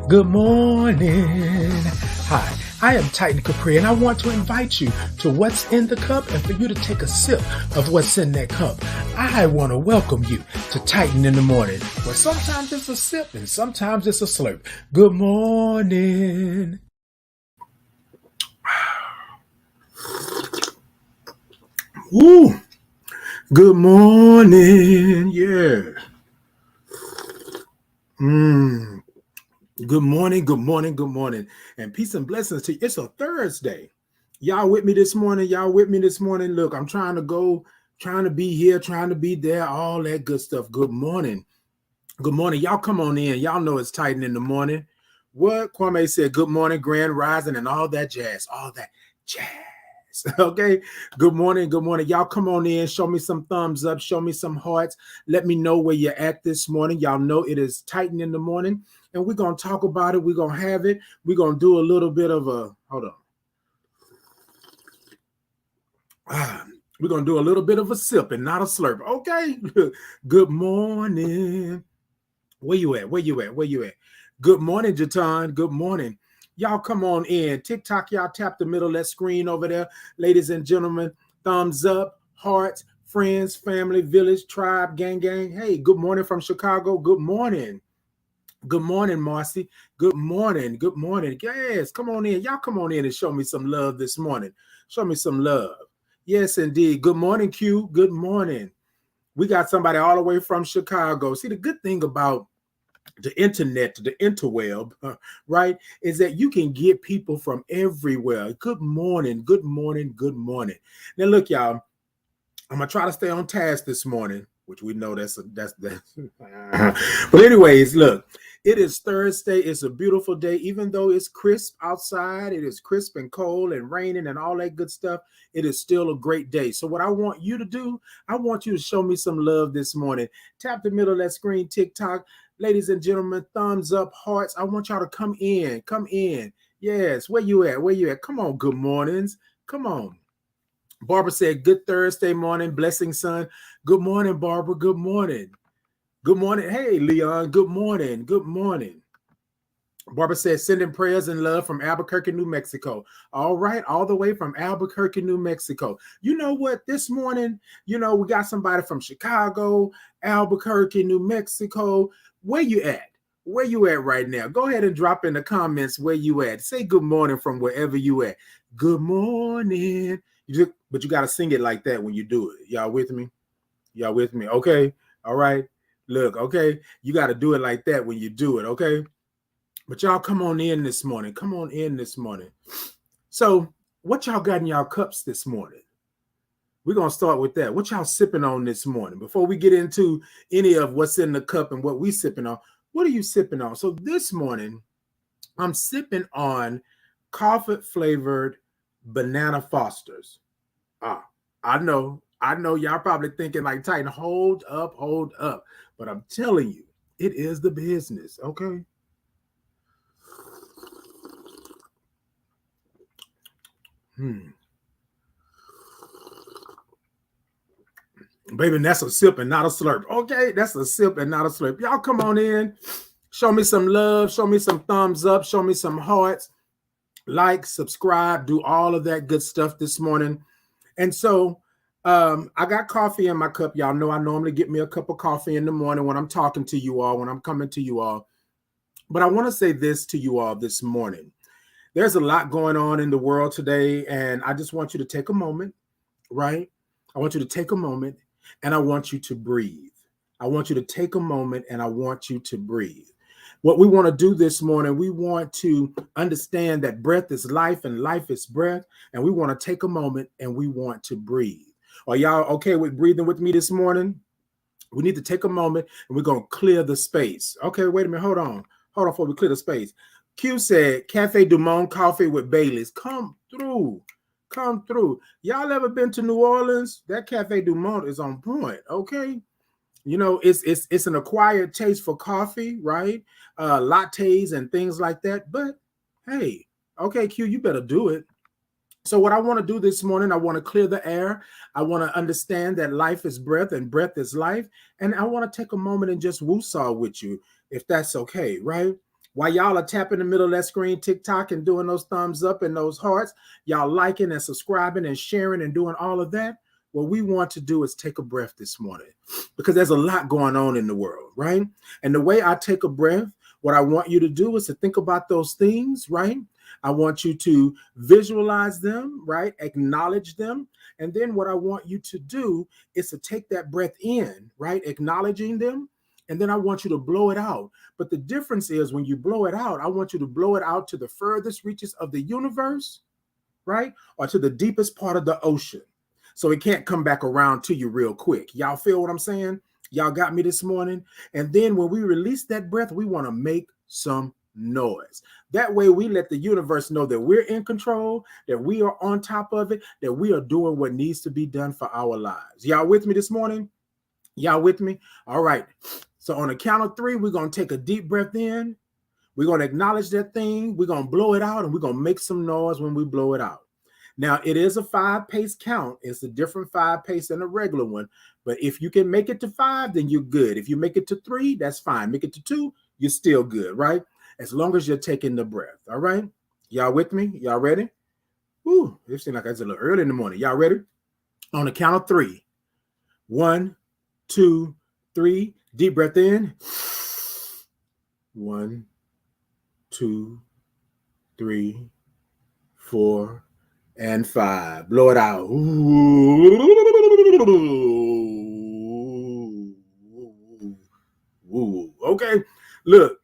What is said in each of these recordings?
Good morning. Hi, I am Titan Capri, and I want to invite you to what's in the cup and for you to take a sip of what's in that cup. I want to welcome you to Titan in the Morning, where sometimes it's a sip and sometimes it's a slurp. Good morning. Woo! Good morning. Yeah. Good morning, good morning, good morning, and peace and blessings to you. It's a Thursday. Y'all with me this morning? Y'all with me this morning? Look, I'm trying to be here, trying to be there, all that good stuff. Good morning. Good morning. Y'all come on in. Y'all know it's Titan in the morning. What Kwame said, good morning, grand rising, and all that jazz. Okay. Good morning. Good morning. Y'all come on in. Show me some thumbs up. Show me some hearts. Let me know where you're at this morning. Y'all know it is Titan in the morning. And we're going to talk about it. We're going to have it. We're going to do a little bit of a, hold on. We're going to do a little bit of a sip and not a slurp. Okay. Good morning. Where you at? Where you at? Where you at? Good morning, Jatan. Good morning. Y'all come on in. TikTok, y'all tap the middle of that screen over there. Ladies and gentlemen, thumbs up, hearts, friends, family, village, tribe, gang. Hey, good morning from Chicago. Good morning. Good morning, Marcy. Good morning. Good morning. Yes, come on in. Y'all come on in and show me some love this morning. Show me some love. Yes, indeed. Good morning, Q. Good morning. We got somebody all the way from Chicago. See, the good thing about the internet, the interweb, right, is that you can get people from everywhere. Good morning. Good morning. Good morning. Now, look, y'all, I'm going to try to stay on task this morning, which we know that's. But anyways, look, it is Thursday. It's a beautiful day. Even though it's crisp outside, it is crisp and cold and raining and all that good stuff. It is still a great day. So what I want you to do, I want you to show me some love this morning. Tap the middle of that screen, TikTok. Ladies and gentlemen, thumbs up, hearts. I want y'all to come in. Come in. Yes, where you at? Where you at? Come on, good mornings. Come on. Barbara said, good Thursday morning, blessing, son. Good morning, Barbara. Good morning. Good morning. Hey, Leon. Good morning. Good morning. Barbara said, sending prayers and love from Albuquerque, New Mexico. All right. All the way from Albuquerque, New Mexico. You know what? This morning, we got somebody from Chicago, Albuquerque, New Mexico. Where you at? Where you at right now? Go ahead and drop in the comments where you at. Say good morning from wherever you at. Good morning. But you got to sing it like that when you do it. Y'all with me? Y'all with me? Okay. All right. Look, okay. You got to do it like that when you do it. Okay. But y'all come on in this morning. Come on in this morning. So what y'all got in y'all cups this morning? We're going to start with that. What y'all sipping on this morning? Before we get into any of what's in the cup and what we sipping on, what are you sipping on? So this morning, I'm sipping on coffee flavored banana Fosters. I know y'all probably thinking like, Titan, hold up. But I'm telling you, it is the business, okay? Baby, that's a sip and not a slurp. Okay, that's a sip and not a slurp. Y'all come on in. Show me some love. Show me some thumbs up. Show me some hearts. Like, subscribe, do all of that good stuff this morning. And so I got coffee in my cup. Y'all know I normally get me a cup of coffee in the morning when I'm talking to you all, when I'm coming to you all. But I want to say this to you all this morning. There's a lot going on in the world today, and I just want you to take a moment, right? I want you to take a moment, and I want you to breathe. I want you to take a moment, and I want you to breathe. What we want to do this morning, we want to understand that breath is life and life is breath. And we want to take a moment and we want to breathe. Are y'all okay with breathing with me this morning? We need to take a moment and we're going to clear the space. Okay, wait a minute. Hold on before we clear the space. Q said, Cafe Du Monde coffee with Bailey's. Come through. Y'all ever been to New Orleans? That Cafe Du Monde is on point. Okay. It's an acquired taste for coffee, right? Lattes and things like that. But hey, okay, Q, you better do it. So what I want to do this morning, I want to clear the air. I want to understand that life is breath and breath is life. And I want to take a moment and just woosah with you, if that's okay, right? While y'all are tapping the middle of that screen, TikTok, and doing those thumbs up and those hearts, y'all liking and subscribing and sharing and doing all of that, what we want to do is take a breath this morning because there's a lot going on in the world, right? And the way I take a breath, what I want you to do is to think about those things, right? I want you to visualize them, right? Acknowledge them. And then what I want you to do is to take that breath in, right? Acknowledging them. And then I want you to blow it out. But the difference is when you blow it out, I want you to blow it out to the furthest reaches of the universe, right? Or to the deepest part of the ocean. So it can't come back around to you real quick. Y'all feel what I'm saying? Y'all got me this morning? And then when we release that breath, we want to make some noise. That way we let the universe know that we're in control, that we are on top of it, that we are doing what needs to be done for our lives. Y'all with me this morning? Y'all with me? All right. So on the count of 3, we're going to take a deep breath in. We're going to acknowledge that thing. We're going to blow it out, and we're going to make some noise when we blow it out. Now, it is a 5-pace count. It's a different 5-pace than a regular one. But if you can make it to 5, then you're good. If you make it to 3, that's fine. Make it to 2, you're still good, right? As long as you're taking the breath, all right? Y'all with me? Y'all ready? Woo, it seems like it's a little early in the morning. Y'all ready? On the count of 3. 1, 2, 3. Deep breath in. 1, 2, 3, 4, and 5. Blow it out. Ooh. Okay. Look,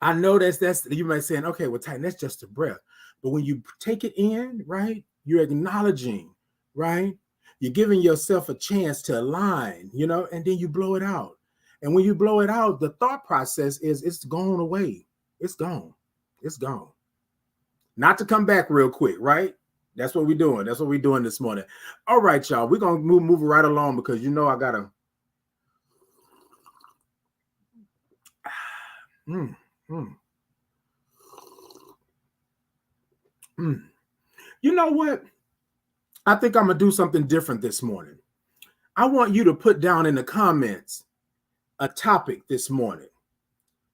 I know that's you might be saying, okay, well, Titan, that's just a breath. But when you take it in, right, you're acknowledging, right? You're giving yourself a chance to align, and then you blow it out. And when you blow it out, the thought process is it's gone away. It's gone. It's gone. Not to come back real quick, right? That's what we're doing. That's what we're doing this morning. All right, y'all. We're going to move right along because I got to. You know what? I think I'm going to do something different this morning. I want you to put down in the comments a topic this morning.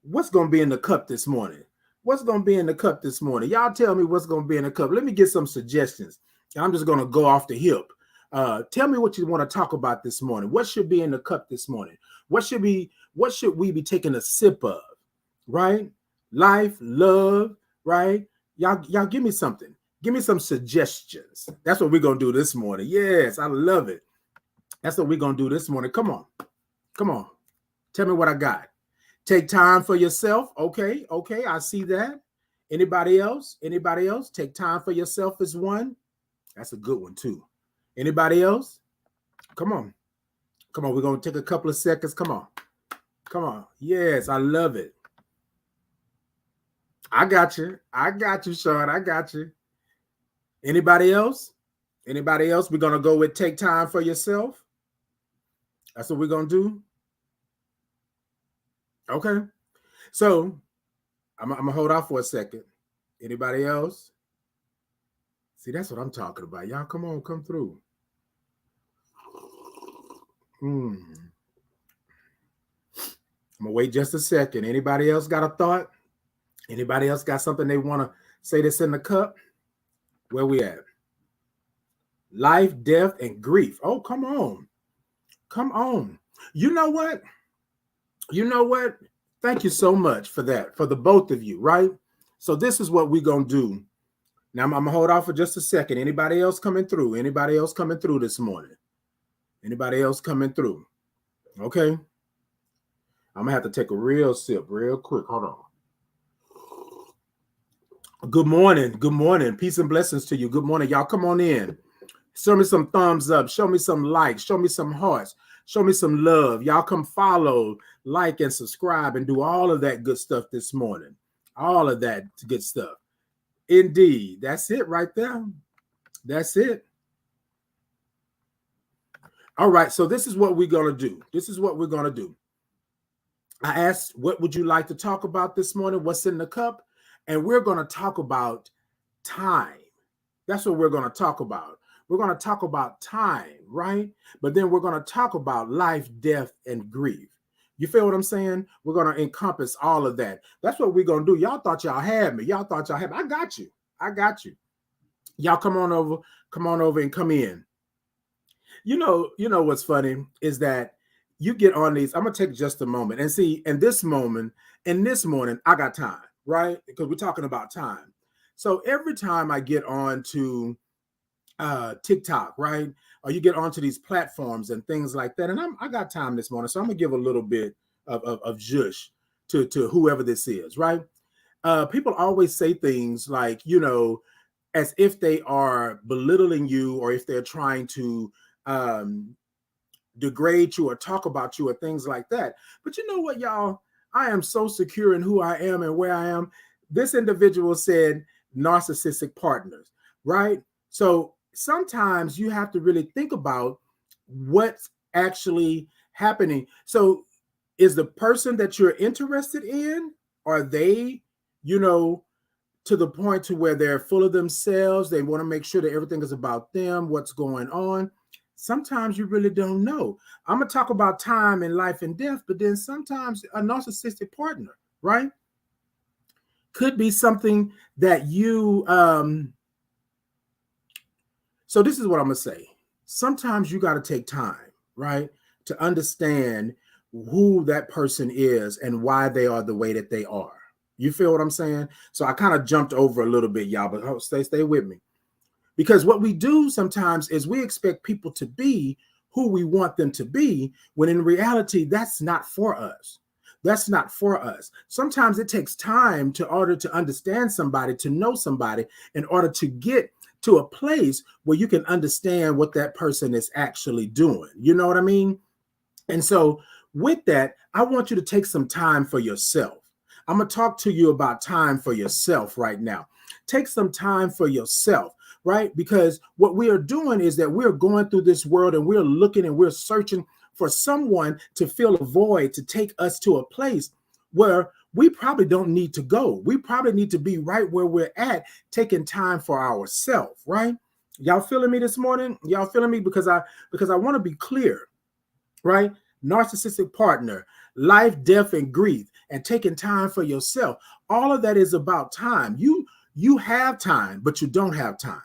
What's going to be in the cup this morning? What's going to be in the cup this morning? Y'all tell me what's going to be in the cup. Let me get some suggestions. I'm just going to go off the hip. Tell me what you want to talk about this morning. What should be in the cup this morning? What should we be taking a sip of? Right? Life, love, right? Y'all give me something. Give me some suggestions. That's what we're going to do this morning. Yes, I love it. That's what we're going to do this morning. Come on. Tell me what I got. Take time for yourself. Okay. I see that. Anybody else? Take time for yourself is one. That's a good one too. Anybody else? Come on. We're going to take a couple of seconds. Come on. Yes, I love it. I got you, Sean. I got you. Anybody else? We're going to go with take time for yourself. That's what we're going to do. Okay. So I'm going to hold off for a second. Anybody else? See, that's what I'm talking about. Y'all come through. I'm going to wait just a second. Anybody else got a thought? Anybody else got something they want to say that's in the cup? Where we at? Life, death, and grief. Oh, come on. You know what? Thank you so much for that, for the both of you, right? So this is what we're going to do. Now, I'm going to hold off for just a second. Anybody else coming through this morning? Anybody else coming through? Okay. I'm going to have to take a real sip real quick. Hold on. Good morning. Peace and blessings to you. Good morning. Y'all come on in. Show me some thumbs up. Show me some likes. Show me some hearts. Show me some love. Y'all come follow, like, and subscribe and do all of that good stuff this morning. All of that good stuff. Indeed. That's it right there. That's it. All right. So this is what we're going to do. I asked, what would you like to talk about this morning? What's in the cup? And we're going to talk about time. That's what we're going to talk about. We're going to talk about time, right? But then we're going to talk about life, death, and grief. You feel what I'm saying? We're going to encompass all of that. That's what we're going to do. Y'all thought y'all had me. Y'all thought y'all had me. I got you. I got you. Y'all come on over. Come on over and come in. You know what's funny is that you get on these. I'm going to take just a moment and see in this moment, in this morning, I got time, right? Because we're talking about time. So every time I get on to TikTok, right? Or you get onto these platforms and things like that. And I got time this morning, so I'm gonna give a little bit of zhush to whoever this is, right? People always say things like, as if they are belittling you or if they're trying to um, degrade you or talk about you or things like that. But you know what, y'all? I am so secure in who I am and where I am. This individual said narcissistic partners, right? So sometimes you have to really think about what's actually happening. So is the person that you're interested in, are they, you know, to the point to where they're full of themselves? They want to make sure that everything is about them, what's going on. Sometimes you really don't know. I'm going to talk about time and life and death, but then sometimes a narcissistic partner, right, could be something that you so this is what I'm going to say. Sometimes you got to take time, right, to understand who that person is and why they are the way that they are. You feel what I'm saying? So I kind of jumped over a little bit, y'all, but stay with me. Because what we do sometimes is we expect people to be who we want them to be, when in reality, that's not for us. That's not for us. Sometimes it takes time to order to understand somebody, to know somebody, in order to get to a place where you can understand what that person is actually doing. You know what I mean? And so with that, I want you to take some time for yourself. I'm going to talk to you about time for yourself right now. Take some time for yourself, right? Because what we are doing is that we're going through this world and we're looking and we're searching for someone to fill a void, to take us to a place where we probably don't need to go. We probably need to be right where we're at, taking time for ourselves, right? Y'all feeling me this morning? Y'all feeling me? Because I want to be clear, right? Narcissistic partner, life, death, and grief, and taking time for yourself. All of that is about time. You have time, but you don't have time.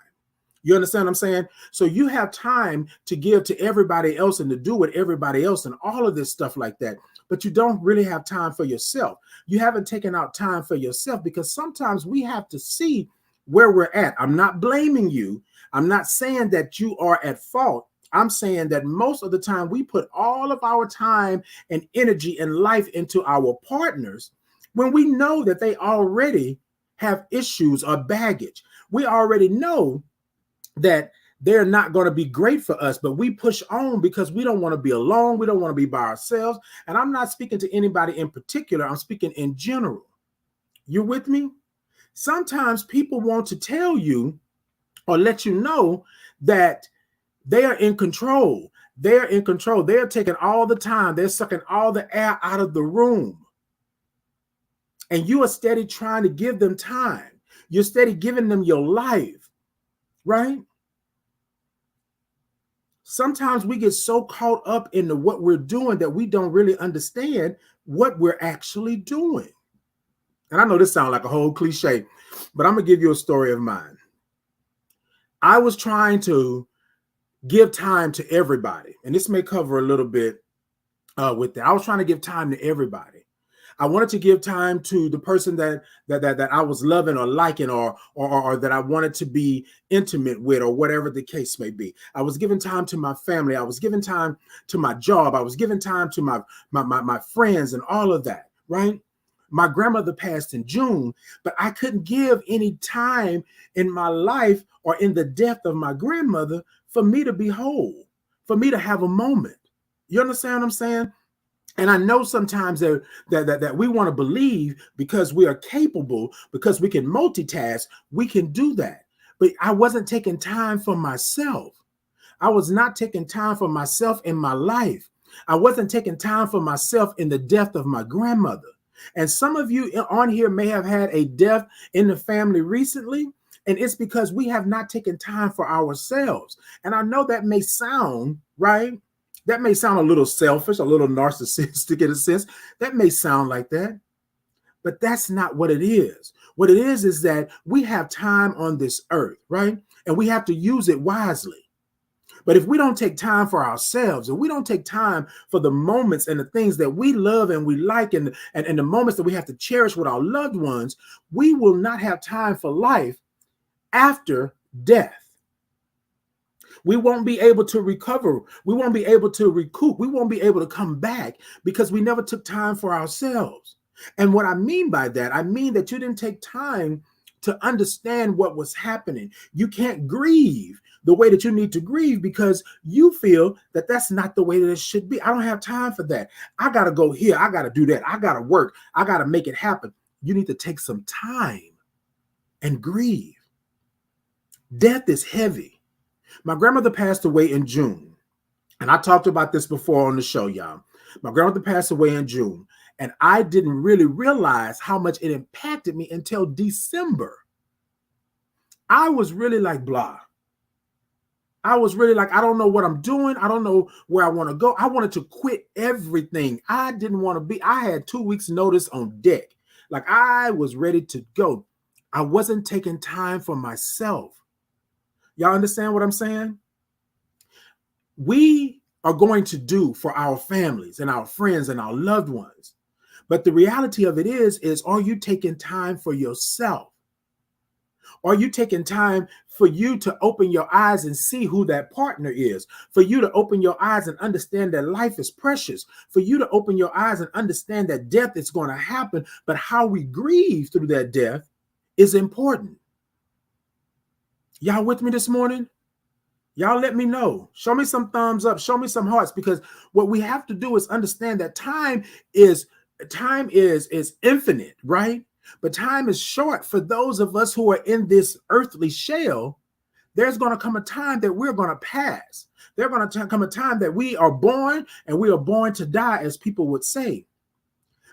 You understand what I'm saying? So you have time to give to everybody else and to do with everybody else and all of this stuff like that, but you don't really have time for yourself. You haven't taken out time for yourself, because sometimes we have to see where we're at. I'm not blaming you. I'm not saying that you are at fault. I'm saying that most of the time we put all of our time and energy and life into our partners when we know that they already have issues or baggage. We already know that they're not going to be great for us, but we push on because we don't want to be alone. We don't want to be by ourselves. And I'm not speaking to anybody in particular. I'm speaking in general. You with me? Sometimes people want to tell you or let you know that they are in control. They're in control. They're taking all the time. They're sucking all the air out of the room. And you are steady trying to give them time. You're steady giving them your life, right? Sometimes we get so caught up into what we're doing that we don't really understand what we're actually doing. And I know this sounds like a whole cliche, but I'm going to give you a story of mine. I was trying to give time to everybody, and this may cover a little bit with that. I was trying to give time to everybody. I wanted to give time to the person that I was loving or liking or that I wanted to be intimate with, or whatever the case may be. I was giving time to my family. I was giving time to my job. I was giving time to my friends and all of that, right? My grandmother passed in June, but I couldn't give any time in my life or in the death of my grandmother for me to be whole, for me to have a moment. You understand what I'm saying? And I know sometimes that we want to believe because we are capable, because we can multitask, we can do that. But I wasn't taking time for myself. I was not taking time for myself in my life. I wasn't taking time for myself in the death of my grandmother. And some of you on here may have had a death in the family recently, and it's because we have not taken time for ourselves. And I know that may sound right. That may sound a little selfish, a little narcissistic in a sense. That may sound like that, but that's not what it is. What it is that we have time on this earth, right? And we have to use it wisely. But if we don't take time for ourselves, and we don't take time for the moments and the things that we love and we like, and the moments that we have to cherish with our loved ones, we will not have time for life after death. We won't be able to recover. We won't be able to recoup. We won't be able to come back because we never took time for ourselves. And what I mean by that, I mean that you didn't take time to understand what was happening. You can't grieve the way that you need to grieve because you feel that that's not the way that it should be. I don't have time for that. I got to go here. I got to do that. I got to work. I got to make it happen. You need to take some time and grieve. Death is heavy. My grandmother passed away in June. And I talked about this before on the show, y'all. My grandmother passed away in June. And I didn't really realize how much it impacted me until December. I was really like, blah. I was really like, I don't know what I'm doing. I don't know where I want to go. I wanted to quit everything. I didn't want to be. I had 2 weeks notice on deck. Like I was ready to go. I wasn't taking time for myself. Y'all understand what I'm saying? We are going to do for our families and our friends and our loved ones. But the reality of it is are you taking time for yourself? Are you taking time for you to open your eyes and see who that partner is? For you to open your eyes and understand that life is precious. For you to open your eyes and understand that death is going to happen, but how we grieve through that death is important. Y'all with me this morning? Y'all let me know. Show me some thumbs up. Show me some hearts, because what we have to do is understand that time is infinite, right? But time is short for those of us who are in this earthly shell. There's going to come a time that we're going to pass. There's going to come a time that we are born and we are born to die, as people would say.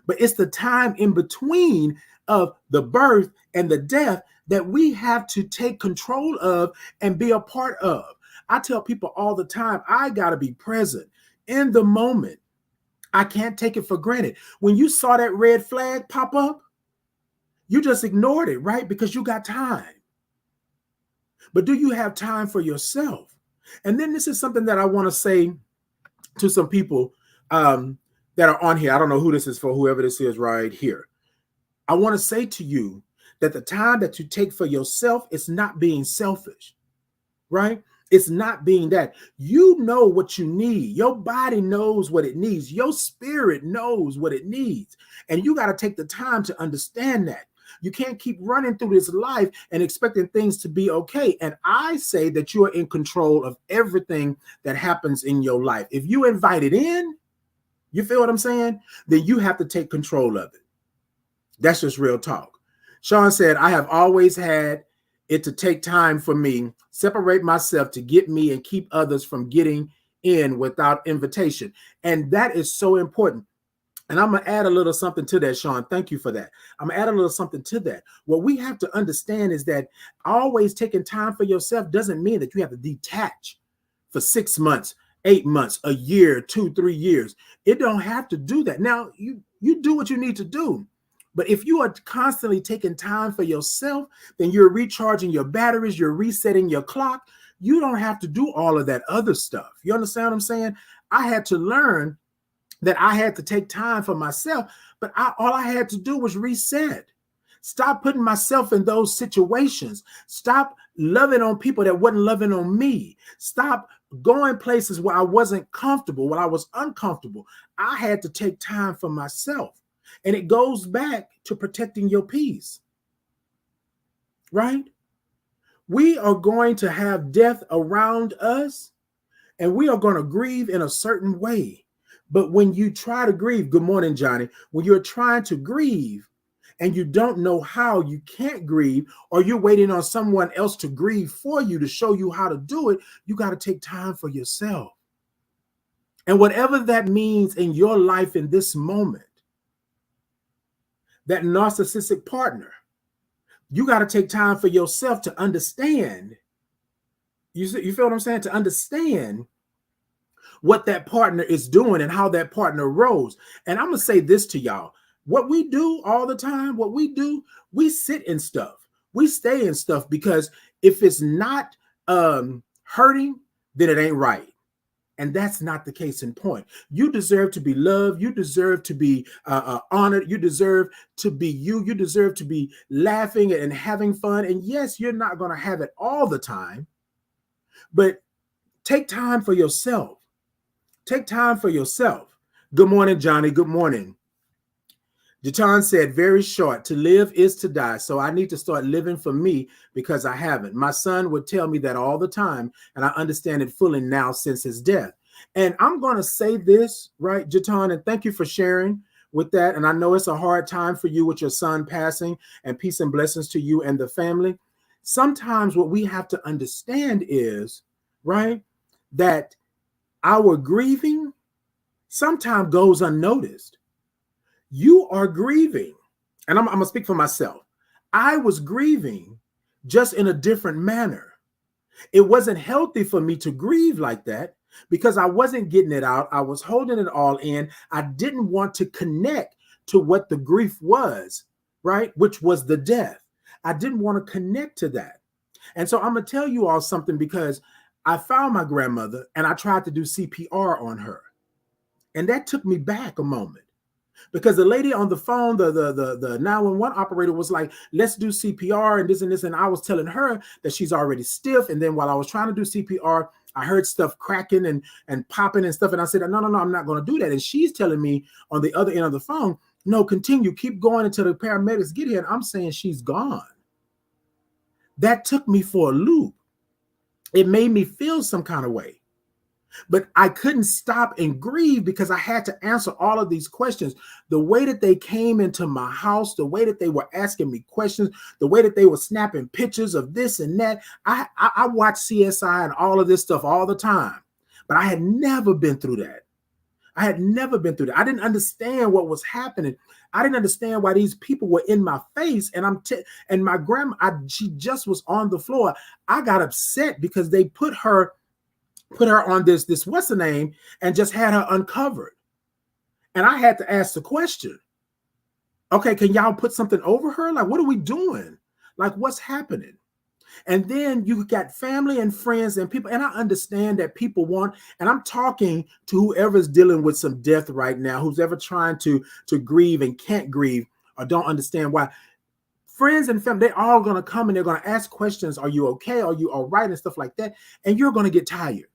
But it's the time in between of the birth and the death that we have to take control of and be a part of. I tell people all the time, I got to be present in the moment. I can't take it for granted. When you saw that red flag pop up, you just ignored it, right? Because you got time. But do you have time for yourself? And then this is something that I want to say to some people that are on here. I don't know who this is for, whoever this is right here. I want to say to you that the time that you take for yourself is not being selfish, right? It's not being that. You know what you need. Your body knows what it needs. Your spirit knows what it needs. And you got to take the time to understand that. You can't keep running through this life and expecting things to be okay. And I say that you are in control of everything that happens in your life. If you invite it in, you feel what I'm saying? Then you have to take control of it. That's just real talk. Sean said, I have always had it to take time for me, separate myself to get me and keep others from getting in without invitation. And that is so important. And I'm going to add a little something to that, Sean. Thank you for that. I'm going to add a little something to that. What we have to understand is that always taking time for yourself doesn't mean that you have to detach for 6 months, 8 months, a year, 2, 3 years. It don't have to do that. Now, you do what you need to do. But if you are constantly taking time for yourself, then you're recharging your batteries, you're resetting your clock. You don't have to do all of that other stuff. You understand what I'm saying? I had to learn that I had to take time for myself, but all I had to do was reset. Stop putting myself in those situations. Stop loving on people that wasn't loving on me. Stop going places where I wasn't comfortable, where I was uncomfortable. I had to take time for myself. And it goes back to protecting your peace, right? We are going to have death around us, and we are going to grieve in a certain way. But when you try to grieve, good morning, Johnny, when you're trying to grieve and you don't know how, you can't grieve, or you're waiting on someone else to grieve for you to show you how to do it, you got to take time for yourself. And whatever that means in your life in this moment, that narcissistic partner, you got to take time for yourself to understand. You feel what I'm saying? To understand what that partner is doing and how that partner rose. And I'm going to say this to y'all. What we do all the time, what we do, we sit in stuff. We stay in stuff because if it's not hurting, then it ain't right. And that's not the case in point. You deserve to be loved. You deserve to be honored. You deserve to be you. You deserve to be laughing and having fun. And yes, you're not going to have it all the time, but take time for yourself. Take time for yourself. Good morning, Johnny. Good morning. Jatan said, very short, to live is to die. So I need to start living for me because I haven't. My son would tell me that all the time, and I understand it fully now since his death. And I'm going to say this, right, Jatan, and thank you for sharing with that. And I know it's a hard time for you with your son passing, and peace and blessings to you and the family. Sometimes what we have to understand is, right, that our grieving sometimes goes unnoticed. You are grieving, and I'm going to speak for myself. I was grieving just in a different manner. It wasn't healthy for me to grieve like that because I wasn't getting it out. I was holding it all in. I didn't want to connect to what the grief was, right? Which was the death. I didn't want to connect to that. And so I'm going to tell you all something because I found my grandmother and I tried to do CPR on her. And that took me back a moment. Because the lady on the phone, the 911 operator was like, let's do CPR and this and this. And I was telling her that she's already stiff. And then while I was trying to do CPR, I heard stuff cracking and popping and stuff. And I said, no, I'm not going to do that. And she's telling me on the other end of the phone, no, continue, keep going until the paramedics get here. And I'm saying she's gone. That took me for a loop. It made me feel some kind of way. But I couldn't stop and grieve because I had to answer all of these questions. The way that they came into my house, the way that they were asking me questions, the way that they were snapping pictures of this and that. I watched CSI and all of this stuff all the time, but I had never been through that. I had never been through that. I didn't understand what was happening. I didn't understand why these people were in my face. And and my grandma, she just was on the floor. I got upset because they put her on this what's the name and just had her uncovered. And I had to ask the question, okay, can y'all put something over her? Like, what are we doing? Like, what's happening? And then you got family and friends and people, and I understand that people want, and I'm talking to whoever's dealing with some death right now, who's ever trying to grieve and can't grieve or don't understand why. Friends and family, they're all going to come and they're going to ask questions. Are you okay? Are you all right? And stuff like that. And you're going to get tired.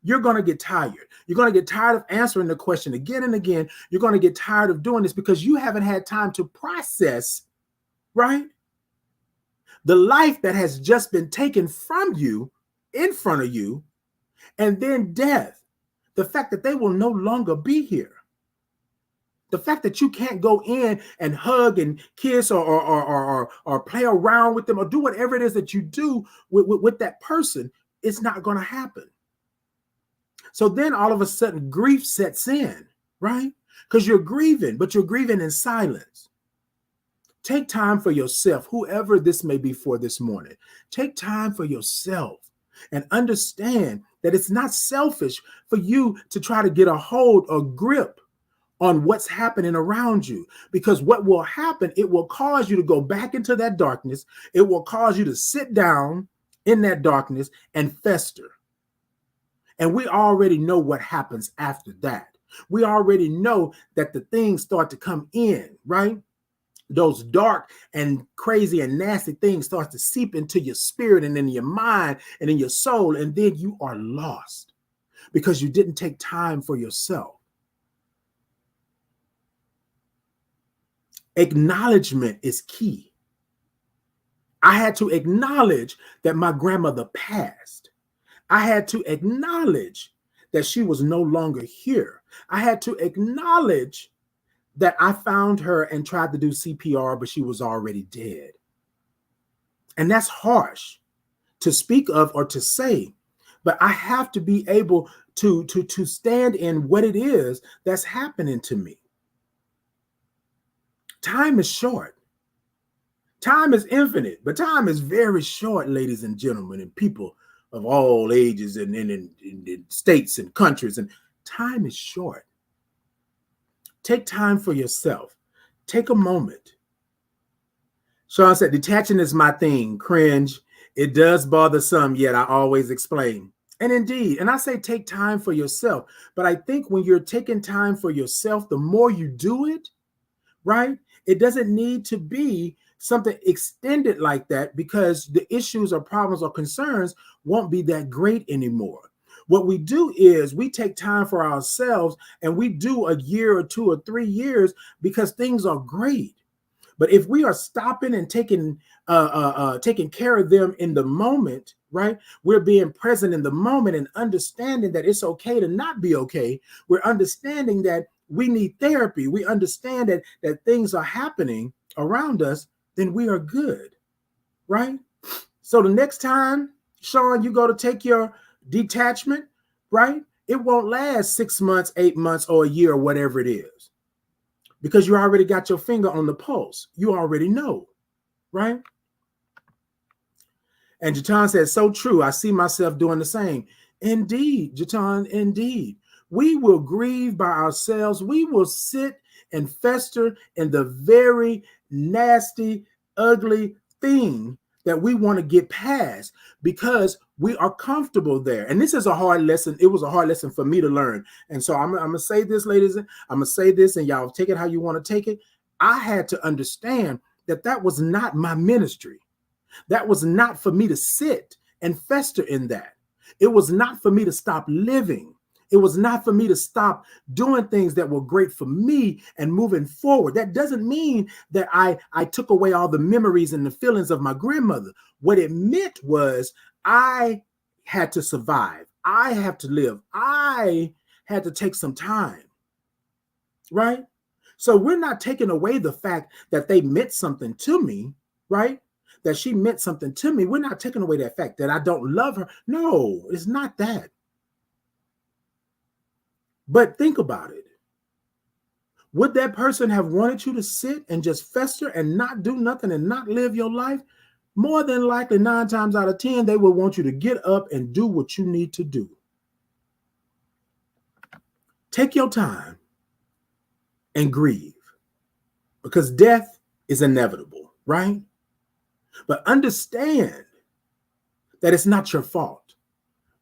You're going to get tired. You're going to get tired of answering the question again and again. You're going to get tired of doing this because you haven't had time to process, right? The life that has just been taken from you, in front of you, and then death. The fact that they will no longer be here. The fact that you can't go in and hug and kiss or play around with them or do whatever it is that you do with that person, it's not going to happen. So then all of a sudden grief sets in, right? Because you're grieving, but you're grieving in silence. Take time for yourself, whoever this may be for this morning. Take time for yourself and understand that it's not selfish for you to try to get a hold or grip on what's happening around you. Because what will happen, it will cause you to go back into that darkness. It will cause you to sit down in that darkness and fester. And we already know what happens after that. We already know that the things start to come in, right? Those dark and crazy and nasty things start to seep into your spirit and in your mind and in your soul. And then you are lost because you didn't take time for yourself. Acknowledgement is key. I had to acknowledge that my grandmother passed. I had to acknowledge that she was no longer here. I had to acknowledge that I found her and tried to do CPR, but she was already dead. And that's harsh to speak of or to say, but I have to be able to stand in what it is that's happening to me. Time is short. Time is infinite, but time is very short, ladies and gentlemen, and people of all ages and in states and countries. And time is short. Take time for yourself. Take a moment. Sean said, detaching is my thing. Cringe. It does bother some, yet I always explain. And indeed, and I say take time for yourself. But I think when you're taking time for yourself, the more you do it, right? It doesn't need to be something extended like that, because the issues or problems or concerns won't be that great anymore. What we do is we take time for ourselves, and we do a year or 2 or 3 years because things are great. But if we are stopping and taking care of them in the moment, right? We're being present in the moment and understanding that it's okay to not be okay. We're understanding that we need therapy. We understand that things are happening around us, then we are good, right? So the next time, Sean, you go to take your detachment, right? It won't last 6 months, 8 months, or a year, or whatever it is, because you already got your finger on the pulse. You already know, right? And Jatan said, so true. I see myself doing the same. Indeed, Jatan, indeed. We will grieve by ourselves. We will sit and fester in the very nasty, ugly thing that we want to get past because we are comfortable there. And this is a hard lesson. It was a hard lesson for me to learn. And so I'm going to say this, ladies. I'm going to say this, and y'all take it how you want to take it. I had to understand that was not my ministry. That was not for me to sit and fester in that. It was not for me to stop living. It was not for me to stop doing things that were great for me and moving forward. That doesn't mean that I took away all the memories and the feelings of my grandmother. What it meant was I had to survive. I have to live. I had to take some time, right? So we're not taking away the fact that they meant something to me, right? That she meant something to me. We're not taking away that fact that I don't love her. No, it's not that. But think about it. Would that person have wanted you to sit and just fester and not do nothing and not live your life? More than likely, 9 times out of 10, they will want you to get up and do what you need to do. Take your time and grieve, because death is inevitable, right? But understand that it's not your fault.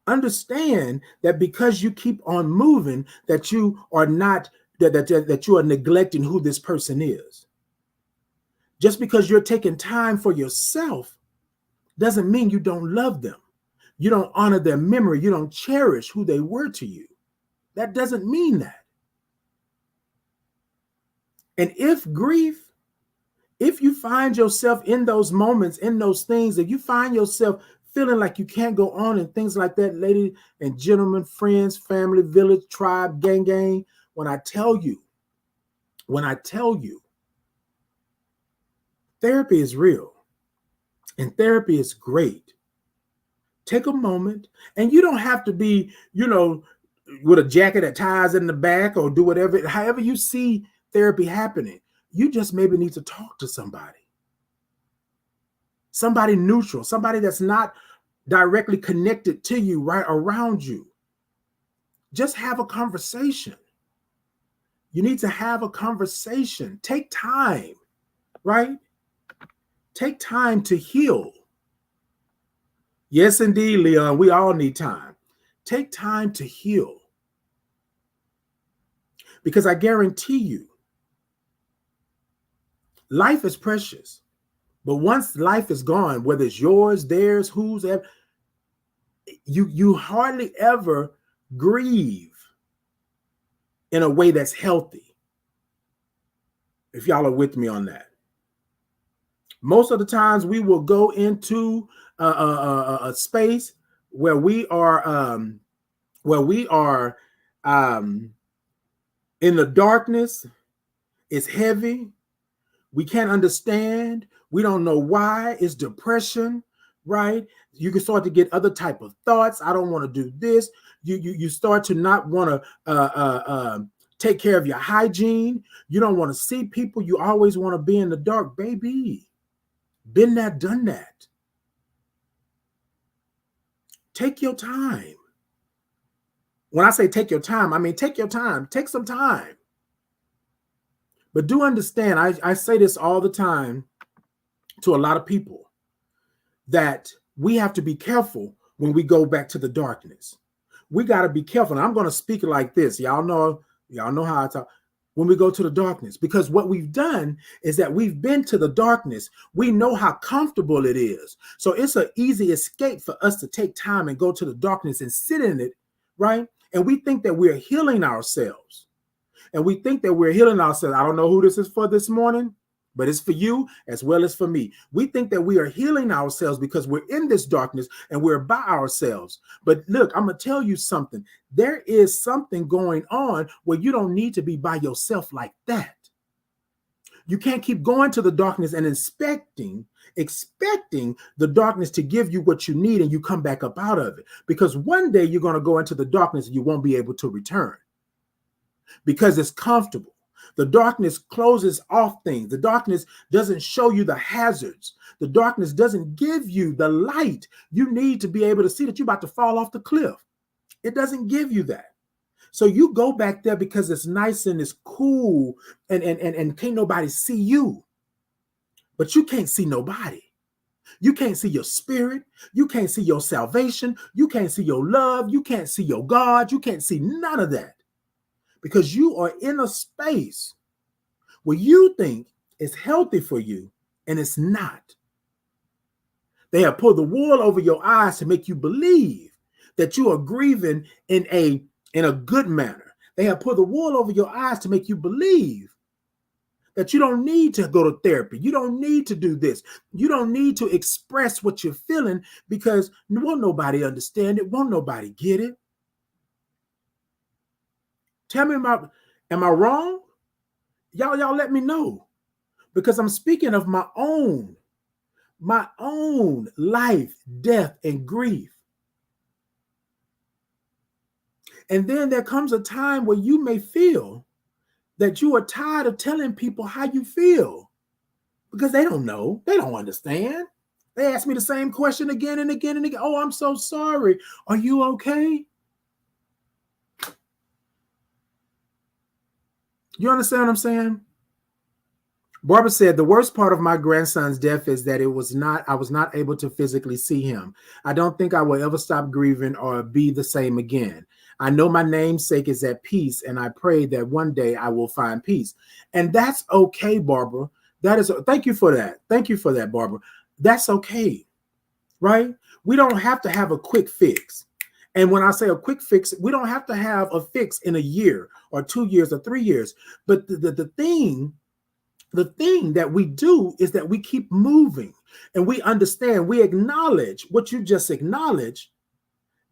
Understand that because you keep on moving, that you are not, that you are neglecting who this person is. Just because you're taking time for yourself doesn't mean you don't love them. You don't honor their memory. You don't cherish who they were to you. That doesn't mean that. And if you find yourself in those moments, in those things, if you find yourself feeling like you can't go on and things like that, ladies and gentlemen, friends, family, village, tribe, gang, when I tell you, therapy is real and therapy is great. Take a moment, and you don't have to be, with a jacket that ties in the back or do whatever, however you see therapy happening. You just maybe need to talk to somebody neutral, somebody that's not directly connected to you, right around you. Just have a conversation. You need to have a conversation. Take time, right? Take time to heal. Yes, indeed, Leon, we all need time. Take time to heal. Because I guarantee you, life is precious. But once life is gone, whether it's yours, theirs, whose, ever, you hardly ever grieve in a way that's healthy. If y'all are with me on that. Most of the times we will go into a space where we are in the darkness. It's heavy. We can't understand. We don't know why. It's depression, right? You can start to get other type of thoughts. I don't want to do this. You start to not want to take care of your hygiene. You don't want to see people. You always want to be in the dark, baby. Been that, done that. Take your time. When I say take your time, I mean take your time. Take some time. But do understand, I say this all the time to a lot of people, that we have to be careful when we go back to the darkness. We got to be careful. And I'm going to speak it like this. Y'all know how I talk. When we go to the darkness, because what we've done is that we've been to the darkness. We know how comfortable it is. So it's an easy escape for us to take time and go to the darkness and sit in it, right? And we think that we're healing ourselves. And we think that we're healing ourselves. I don't know who this is for this morning, but it's for you as well as for me. We think that we are healing ourselves because we're in this darkness and we're by ourselves. But look, I'm going to tell you something. There is something going on where you don't need to be by yourself like that. You can't keep going to the darkness and expecting the darkness to give you what you need and you come back up out of it. Because one day you're going to go into the darkness and you won't be able to return because it's comfortable. The darkness closes off things. The darkness doesn't show you the hazards. The darkness doesn't give you the light you need to be able to see that you're about to fall off the cliff. It doesn't give you that. So you go back there because it's nice and it's cool and can't nobody see you. But you can't see nobody. You can't see your spirit. You can't see your salvation. You can't see your love. You can't see your God. You can't see none of that. Because you are in a space where you think it's healthy for you, and it's not. They have pulled the wool over your eyes to make you believe that you are grieving in a good manner. They have pulled the wool over your eyes to make you believe that you don't need to go to therapy. You don't need to do this. You don't need to express what you're feeling because won't nobody understand it. Won't nobody get it. Tell me am I wrong? Y'all let me know, because I'm speaking of my own life, death, and grief. And then there comes a time where you may feel that you are tired of telling people how you feel because they don't know. They don't understand. They ask me the same question again and again and again. Oh, I'm so sorry. Are you okay? You understand what I'm saying? Barbara said, the worst part of my grandson's death is that I was not able to physically see him. I don't think I will ever stop grieving or be the same again. I know my namesake is at peace, and I pray that one day I will find peace. And that's okay, Barbara. Thank you for that. Thank you for that, Barbara. That's okay, right? We don't have to have a quick fix. And when I say a quick fix, we don't have to have a fix in a year or 2 years or 3 years. But the thing that we do is that we keep moving and we understand, we acknowledge what you just acknowledged,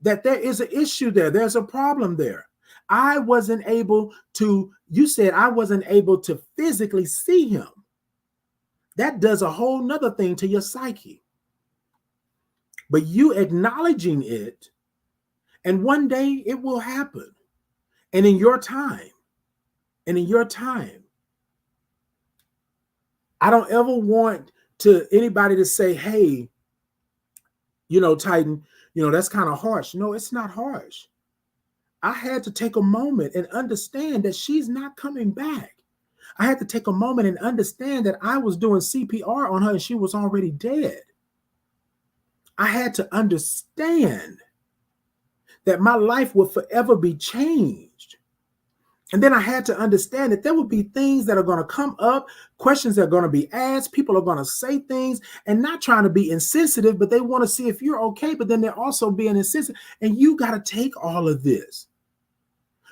that there is an issue there. There's a problem there. You said I wasn't able to physically see him. That does a whole nother thing to your psyche. But you acknowledging it, and one day it will happen. And in your time, I don't ever want anybody to say, hey, Titan, that's kind of harsh. No, it's not harsh. I had to take a moment and understand that she's not coming back. I had to take a moment and understand that I was doing CPR on her and she was already dead. I had to understand that my life would forever be changed. And then I had to understand that there would be things that are going to come up, questions that are going to be asked. People are going to say things and not trying to be insensitive, but they want to see if you're okay. But then they're also being insensitive. And you got to take all of this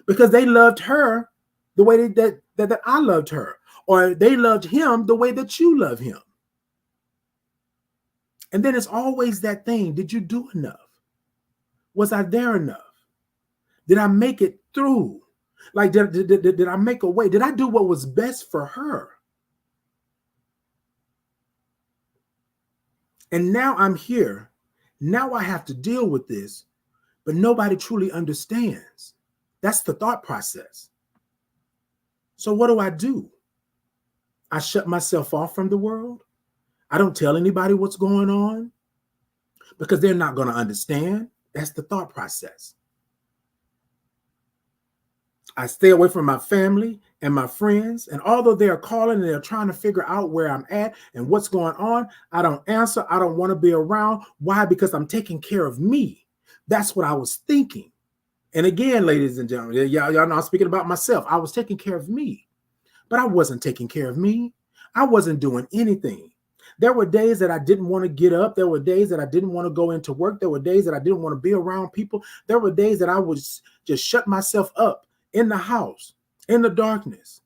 because they loved her the way that I loved her, or they loved him the way that you love him. And then it's always that thing. Did you do enough? Was I there enough? Did I make it through? Like, did I make a way? Did I do what was best for her? And now I'm here. Now I have to deal with this, but nobody truly understands. That's the thought process. So what do? I shut myself off from the world. I don't tell anybody what's going on because they're not going to understand. That's the thought process. I stay away from my family and my friends. And although they are calling and they're trying to figure out where I'm at and what's going on, I don't answer. I don't want to be around. Why? Because I'm taking care of me. That's what I was thinking. And again, ladies and gentlemen, y'all know I'm speaking about myself. I was taking care of me, but I wasn't taking care of me. I wasn't doing anything. There were days that I didn't want to get up. There were days that I didn't want to go into work. There were days that I didn't want to be around people. There were days that I would just shut myself up in the house, in the darkness,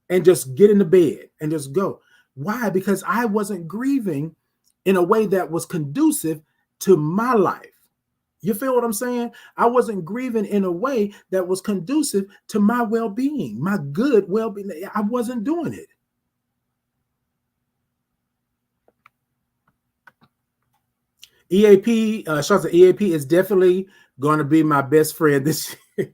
and just get into bed and just go. Why? Because I wasn't grieving in a way that was conducive to my life. You feel what I'm saying? I wasn't grieving in a way that was conducive to my well-being, my good well-being. I wasn't doing it. EAP, Shanta, EAP is definitely going to be my best friend this year.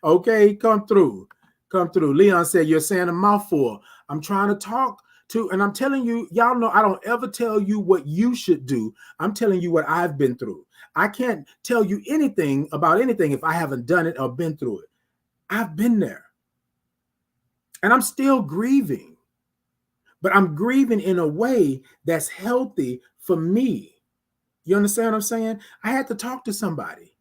Okay, come through. Come through. Leon said, you're saying a mouthful. I'm trying to talk to, and I'm telling you, y'all know I don't ever tell you what you should do. I'm telling you what I've been through. I can't tell you anything about anything if I haven't done it or been through it. I've been there. And I'm still grieving. But I'm grieving in a way that's healthy for me. You understand what I'm saying? I had to talk to somebody.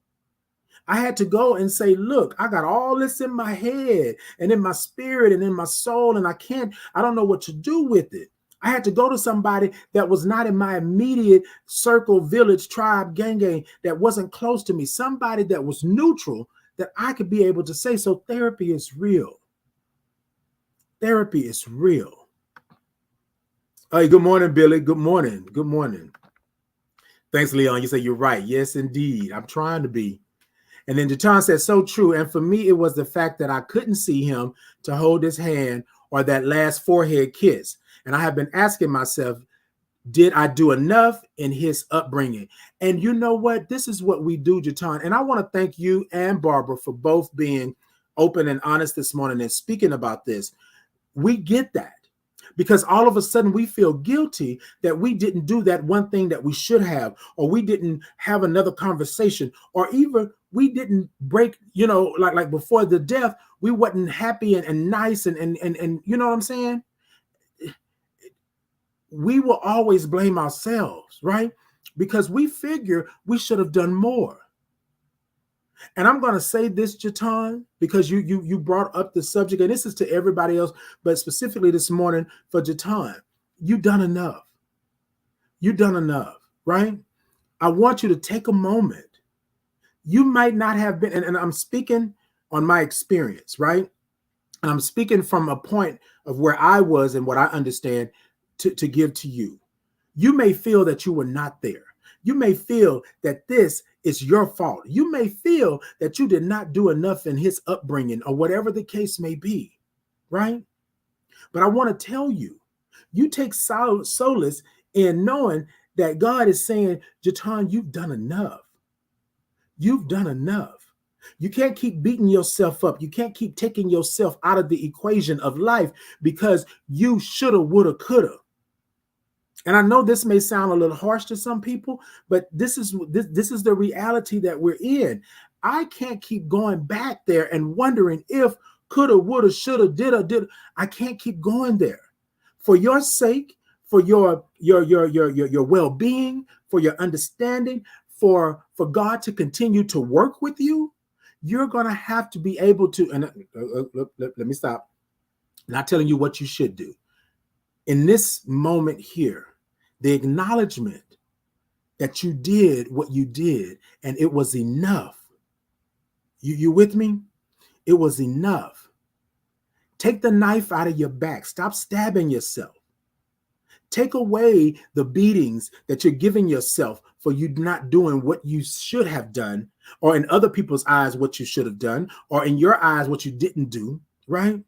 I had to go and say, look, I got all this in my head and in my spirit and in my soul, and I don't know what to do with it. I had to go to somebody that was not in my immediate circle, village, tribe, gang, that wasn't close to me, somebody that was neutral that I could be able to say, so therapy is real. Therapy is real. Hey, good morning, Billy. Good morning. Good morning. Thanks, Leon. You say you're right. Yes, indeed. I'm trying to be. And then Jatan said, so true. And for me, it was the fact that I couldn't see him to hold his hand or that last forehead kiss. And I have been asking myself, did I do enough in his upbringing? And you know what? This is what we do, Jatan. And I want to thank you and Barbara for both being open and honest this morning and speaking about this. We get that. Because all of a sudden we feel guilty that we didn't do that one thing that we should have, or we didn't have another conversation, or even we didn't break, like before the death, we wasn't happy and nice and you know what I'm saying? We will always blame ourselves, right? Because we figure we should have done more. And I'm going to say this, Jatan, because you brought up the subject, and this is to everybody else, but specifically this morning for Jatan. You've done enough. You've done enough, right? I want you to take a moment. You might not have been, and I'm speaking on my experience, right? And I'm speaking from a point of where I was and what I understand to give to you. You may feel that you were not there. You may feel that this is your fault. You may feel that you did not do enough in his upbringing or whatever the case may be, right? But I want to tell you, you take solace in knowing that God is saying, Jatan, you've done enough. You've done enough. You can't keep beating yourself up. You can't keep taking yourself out of the equation of life because you shoulda, woulda, coulda. And I know this may sound a little harsh to some people, but this is the reality that we're in. I can't keep going back there and wondering if coulda, woulda, shoulda, did. I can't keep going there. For your sake, for your well-being, for your understanding, for God to continue to work with you, you're going to have to be able to, and let me stop. I'm not telling you what you should do. In this moment here, the acknowledgement that you did what you did and it was enough. You with me? It was enough. Take the knife out of your back. Stop stabbing yourself. Take away the beatings that you're giving yourself for you not doing what you should have done, or in other people's eyes, what you should have done, or in your eyes, what you didn't do, right?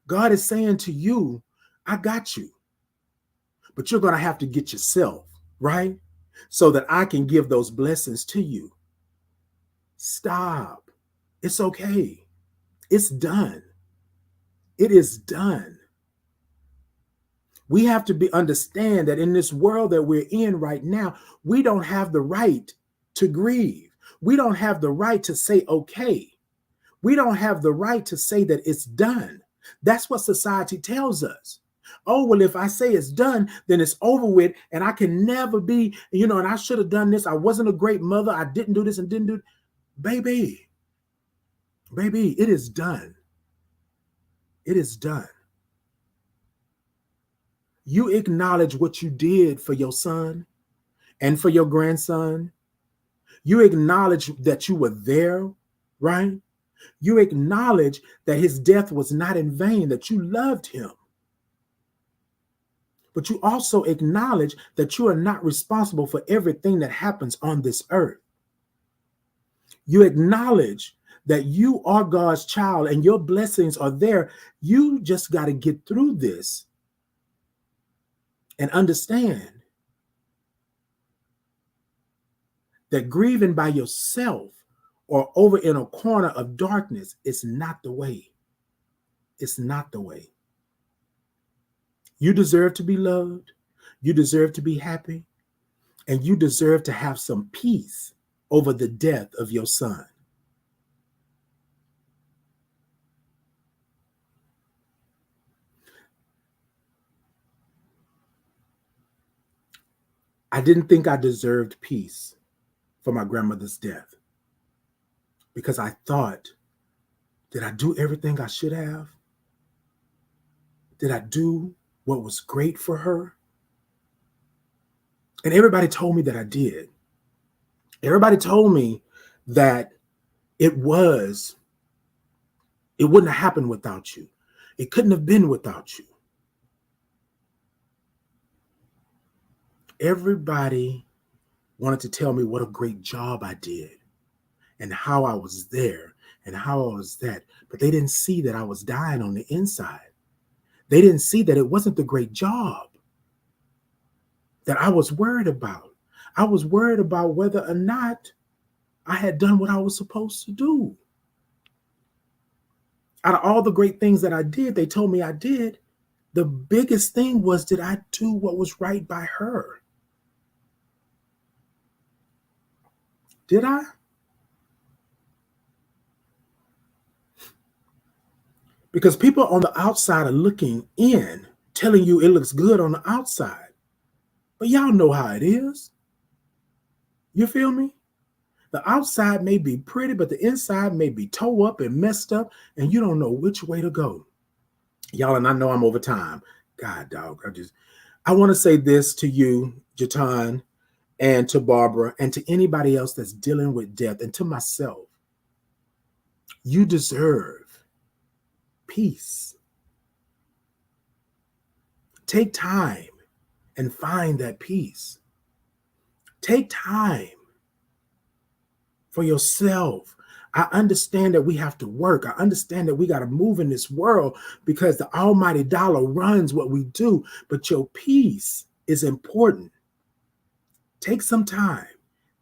God is saying to you, I got you. But you're going to have to get yourself, right? So that I can give those blessings to you. Stop. It's okay. It's done. It is done. We have to understand that in this world that we're in right now, we don't have the right to grieve. We don't have the right to say, okay. We don't have the right to say that it's done. That's what society tells us. Oh, well, if I say it's done, then it's over with, and I can never be, and I should have done this. I wasn't a great mother. I didn't do this and didn't do. Baby, it is done. It is done. You acknowledge what you did for your son and for your grandson. You acknowledge that you were there, right? You acknowledge that his death was not in vain, that you loved him. But you also acknowledge that you are not responsible for everything that happens on this earth. You acknowledge that you are God's child and your blessings are there. You just got to get through this and understand that grieving by yourself or over in a corner of darkness is not the way. It's not the way. You deserve to be loved. You deserve to be happy. And you deserve to have some peace over the death of your son. I didn't think I deserved peace for my grandmother's death because I thought, did I do everything I should have? Did I do what was great for her? And everybody told me that I did. Everybody told me that it wouldn't have happened without you. It couldn't have been without you. Everybody wanted to tell me what a great job I did and how I was there and how I was that. But they didn't see that I was dying on the inside. They didn't see that it wasn't the great job that I was worried about. I was worried about whether or not I had done what I was supposed to do. Out of all the great things that I did, they told me I did, the biggest thing was, did I do what was right by her? Did I? Because people on the outside are looking in, telling you it looks good on the outside. But y'all know how it is. You feel me? The outside may be pretty, but the inside may be tore up and messed up, and you don't know which way to go. Y'all, and I know I'm over time. God, dog, I want to say this to you, Jatan, and to Barbara, and to anybody else that's dealing with death, and to myself. You deserve peace. Take time and find that peace. Take time for yourself. I understand that we have to work. I understand that we got to move in this world because the almighty dollar runs what we do, but your peace is important. Take some time.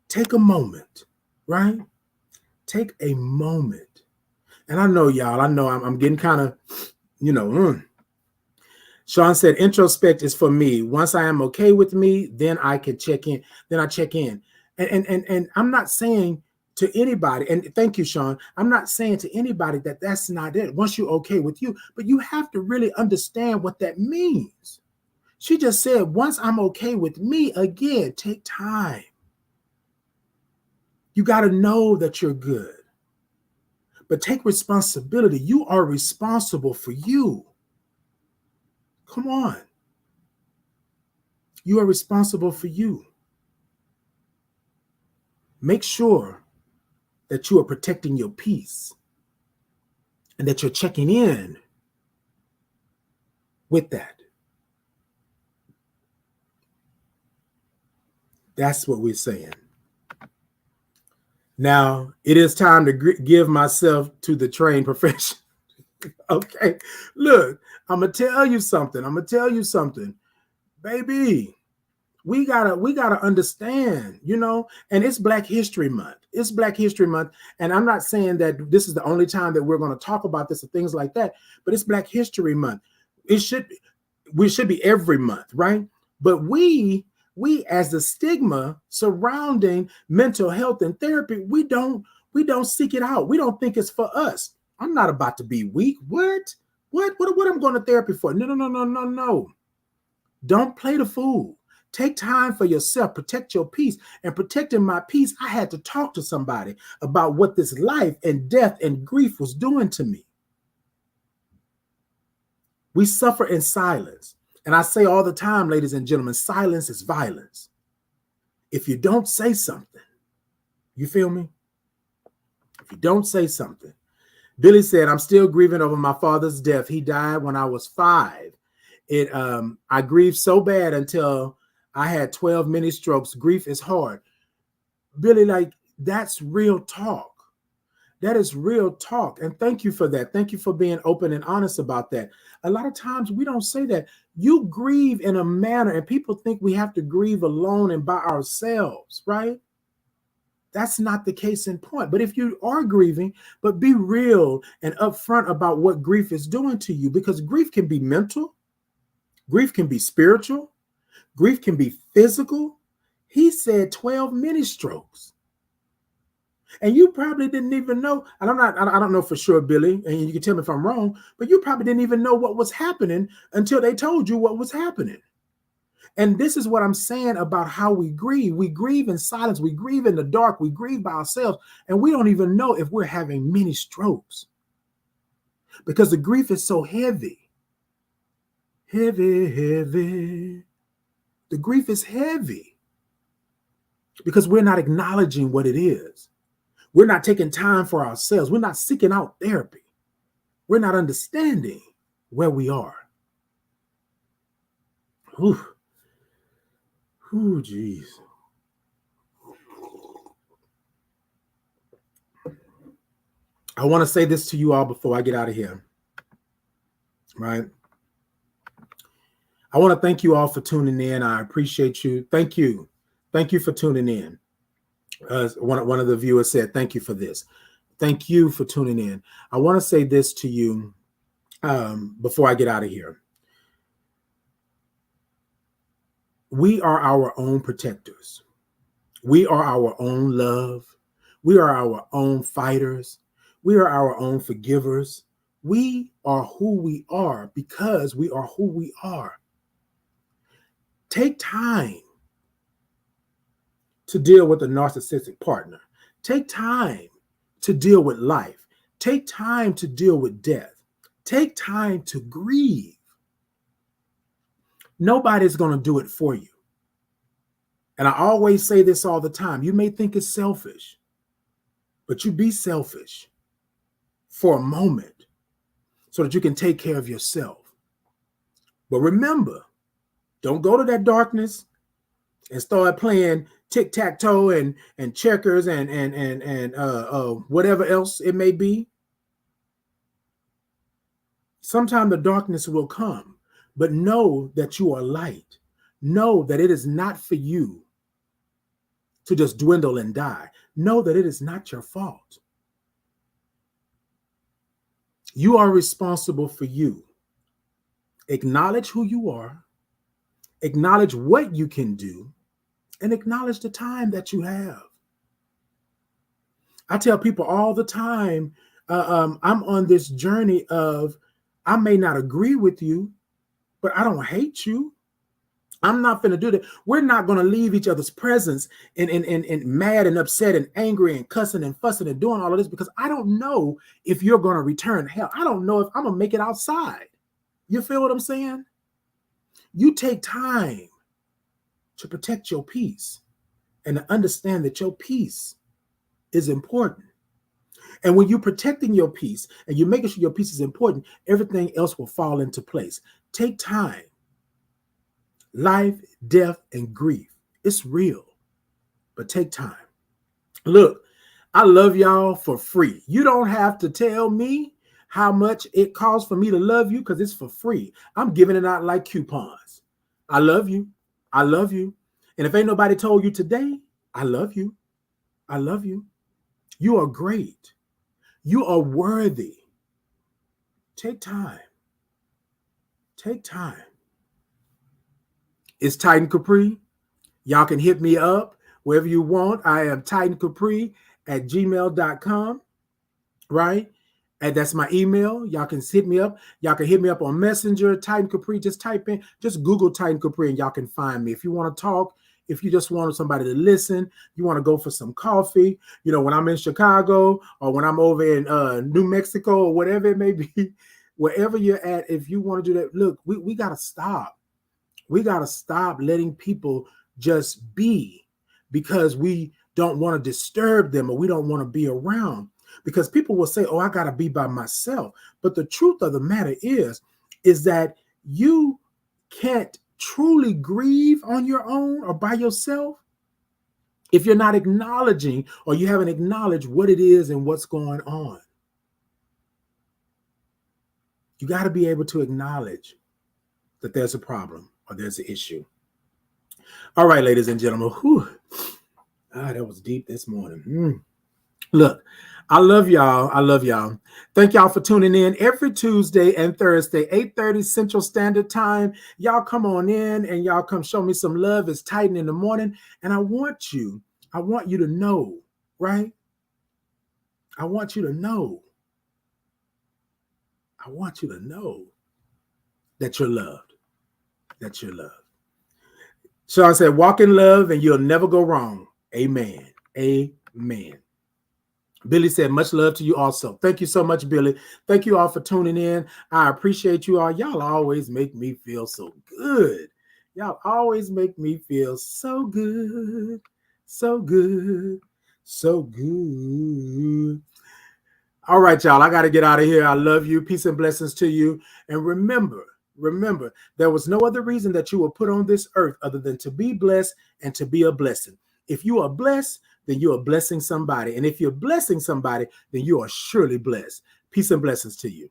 Take a moment, right? Take a moment. And I know, y'all, I'm getting kind of, Sean said, introspect is for me. Once I am okay with me, then I can check in. Then I check in. And I'm not saying to anybody, and thank you, Sean, I'm not saying to anybody that that's not it. Once you're okay with you, but you have to really understand what that means. She just said, once I'm okay with me, again, take time. You got to know that you're good. But take responsibility. You are responsible for you. Come on. You are responsible for you. Make sure that you are protecting your peace and that you're checking in with that. That's what we're saying. Now, it is time to give myself to the trained profession. Okay, look, I'm going to tell you something. Baby, we gotta understand, and it's Black History Month. It's Black History Month. And I'm not saying that this is the only time that we're going to talk about this and things like that, but it's Black History Month. We should be every month, right? But we we as the stigma surrounding mental health and therapy, we don't seek it out. We don't think it's for us. I'm not about to be weak. What I'm going to therapy for? No, no, no, no, no, no. Don't play the fool. Take time for yourself. Protect your peace. And protecting my peace, I had to talk to somebody about what this life and death and grief was doing to me. We suffer in silence. And I say all the time, ladies and gentlemen, silence is violence. If you don't say something, you feel me? If you don't say something. Billy said, I'm still grieving over my father's death. He died when I was 5. I grieved so bad until I had 12 mini strokes. Grief is hard. Billy, like, that's real talk. That is real talk. And thank you for that. Thank you for being open and honest about that. A lot of times we don't say that. You grieve in a manner, and people think we have to grieve alone and by ourselves, right? That's not the case in point. But if you are grieving, but be real and upfront about what grief is doing to you, because grief can be mental, grief can be spiritual, grief can be physical. He said 12 mini strokes. And you probably didn't even know, and I don't know for sure, Billy, and you can tell me if I'm wrong, but you probably didn't even know what was happening until they told you what was happening. And this is what I'm saying about how we grieve. We grieve in silence. We grieve in the dark. We grieve by ourselves. And we don't even know if we're having many strokes because the grief is so heavy. Heavy, heavy. The grief is heavy because we're not acknowledging what it is. We're not taking time for ourselves. We're not seeking out therapy. We're not understanding where we are. Whew. Ooh, geez. I want to say this to you all before I get out of here, right? I want to thank you all for tuning in. I appreciate you. Thank you. Thank you for tuning in. One of the viewers said, thank you for this. Thank you for tuning in. I want to say this to you before I get out of here. We are our own protectors. We are our own love. We are our own fighters. We are our own forgivers. We are who we are because we are who we are. Take time to deal with a narcissistic partner. Take time to deal with life. Take time to deal with death. Take time to grieve. Nobody's going to do it for you. And I always say this all the time. You may think it's selfish, but you be selfish for a moment so that you can take care of yourself. But remember, don't go to that darkness and start playing tic-tac-toe and checkers and whatever else it may be. Sometime the darkness will come, but know that you are light. Know that it is not for you to just dwindle and die. Know that it is not your fault. You are responsible for you. Acknowledge who you are, acknowledge what you can do, and acknowledge the time that you have. I tell people all the time, I'm on this journey of, I may not agree with you, but I don't hate you. I'm not going to do that. We're not going to leave each other's presence and mad and upset and angry and cussing and fussing and doing all of this because I don't know if you're going to return hell. I don't know if I'm going to make it outside. You feel what I'm saying? You take time to protect your peace and to understand that your peace is important. And when you're protecting your peace and you're making sure your peace is important, everything else will fall into place. Take time. Life, death, and grief. It's real, but take time. Look, I love y'all for free. You don't have to tell me how much it costs for me to love you because it's for free. I'm giving it out like coupons. I love you. I love you. And if ain't nobody told you today, I love you. I love you. You are great. You are worthy. Take time. Take time. It's Titan Capri. Y'all can hit me up wherever you want. I am titancapri@gmail.com, right? And that's my email. Y'all can hit me up. Y'all can hit me up on Messenger, Titan Capri. Just type in, just Google Titan Capri and y'all can find me. If you want to talk, if you just want somebody to listen, you want to go for some coffee, when I'm in Chicago or when I'm over in New Mexico or whatever it may be, wherever you're at, if you want to do that, look, we got to stop. We got to stop letting people just be because we don't want to disturb them or we don't want to be around. Because people will say, oh, I got to be by myself. But the truth of the matter is that you can't truly grieve on your own or by yourself if you're not acknowledging or you haven't acknowledged what it is and what's going on. You got to be able to acknowledge that there's a problem or there's an issue. All right, ladies and gentlemen. Whew. That was deep this morning. Look, I love y'all. I love y'all. Thank y'all for tuning in every Tuesday and Thursday, 8:30 Central Standard Time. Y'all come on in and y'all come show me some love. It's Titan in the morning. And I want you to know, right? I want you to know that you're loved. That you're loved. Sean said, walk in love and you'll never go wrong. Amen. Amen. Billy said, much love to you also. Thank you so much, Billy. Thank you all for tuning in. I appreciate you all. Y'all always make me feel so good. Y'all always make me feel so good. So good. So good. All right, y'all. I got to get out of here. I love you. Peace and blessings to you. And remember, there was no other reason that you were put on this earth other than to be blessed and to be a blessing. If you are blessed, then you are blessing somebody. And if you're blessing somebody, then you are surely blessed. Peace and blessings to you.